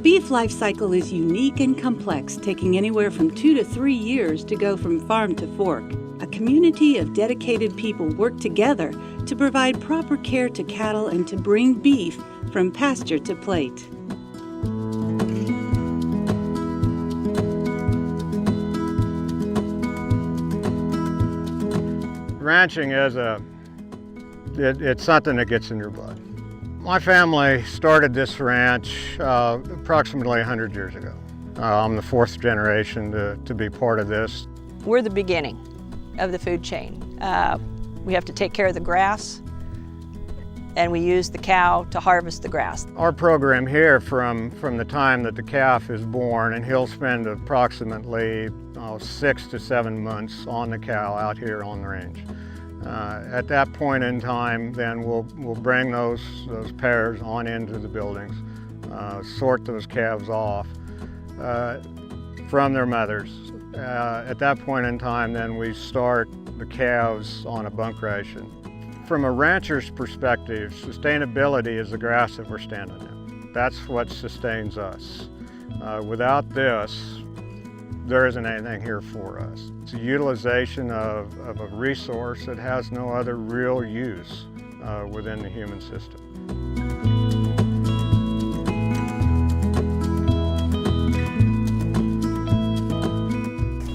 beef life cycle is unique and complex, taking anywhere from 2 to 3 years to go from farm to fork. A community of dedicated people work together to provide proper care to cattle and to bring beef from pasture to plate. Ranching is it's something that gets in your blood. My family started this ranch approximately 100 years ago. I'm the fourth generation to be part of this. We're the beginning of the food chain. We have to take care of the grass, and we use the cow to harvest the grass. Our program here from the time that the calf is born, and he'll spend approximately 6 to 7 months on the cow out here on the range. At that point in time, then we'll bring those pairs on into the buildings, sort those calves off from their mothers. At that point in time, then we start the calves on a bunk ration. From a rancher's perspective, sustainability is the grass that we're standing in. That's what sustains us. Without this, there isn't anything here for us. It's a utilization of a resource that has no other real use within the human system.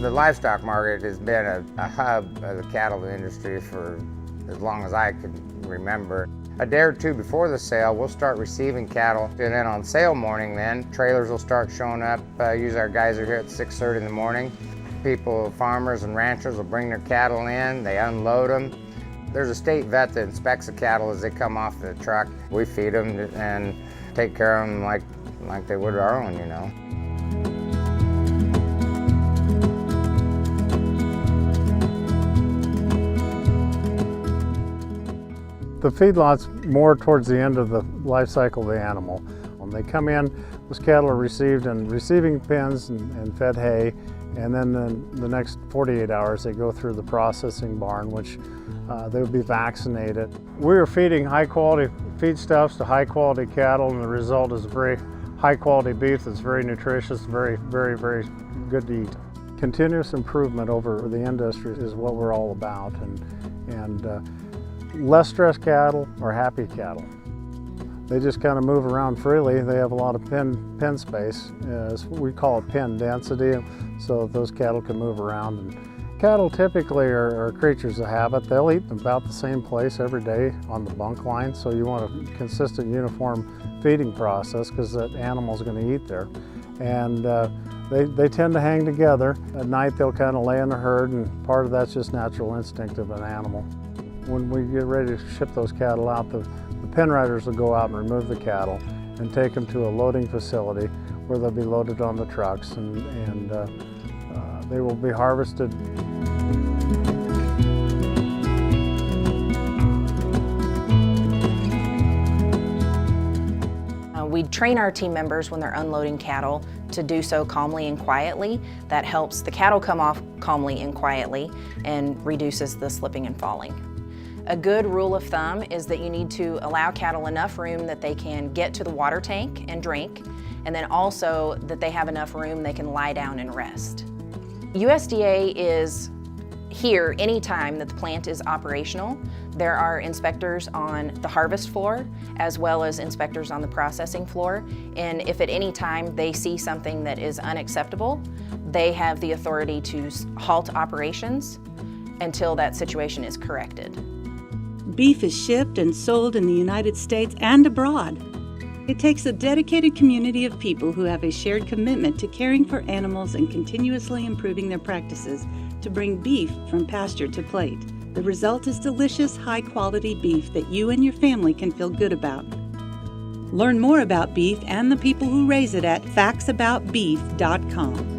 The livestock market has been a hub of the cattle industry for as long as I can remember. A day or two before the sale, we'll start receiving cattle, and then on sale morning then, trailers will start showing up. Usually our guys are here at 6:30 in the morning. People, farmers and ranchers will bring their cattle in, they unload them. There's a state vet that inspects the cattle as they come off the truck. We feed them and take care of them like they would our own, you know. The feedlot's more towards the end of the life cycle of the animal. When they come in, those cattle are received in receiving pens and fed hay, and then in the next 48 hours they go through the processing barn, which they will be vaccinated. We are feeding high quality feedstuffs to high quality cattle, and the result is very high quality beef that's very nutritious, very, very, very good to eat. Continuous improvement over the industry is what we're all about, and less stressed cattle are happy cattle. They just kind of move around freely. They have a lot of pen space. We call it pen density, so those cattle can move around. And cattle typically are creatures of habit. They'll eat about the same place every day on the bunk line, so you want a consistent, uniform feeding process because that animal's going to eat there. And they tend to hang together. At night they'll kind of lay in a herd, and part of that's just natural instinct of an animal. When we get ready to ship those cattle out, the pen riders will go out and remove the cattle and take them to a loading facility where they'll be loaded on the trucks, and they will be harvested. We train our team members when they're unloading cattle to do so calmly and quietly. That helps the cattle come off calmly and quietly and reduces the slipping and falling. A good rule of thumb is that you need to allow cattle enough room that they can get to the water tank and drink, and then also that they have enough room they can lie down and rest. USDA is here anytime that the plant is operational. There are inspectors on the harvest floor as well as inspectors on the processing floor, and if at any time they see something that is unacceptable, they have the authority to halt operations until that situation is corrected. Beef is shipped and sold in the United States and abroad. It takes a dedicated community of people who have a shared commitment to caring for animals and continuously improving their practices to bring beef from pasture to plate. The result is delicious, high-quality beef that you and your family can feel good about. Learn more about beef and the people who raise it at factsaboutbeef.com.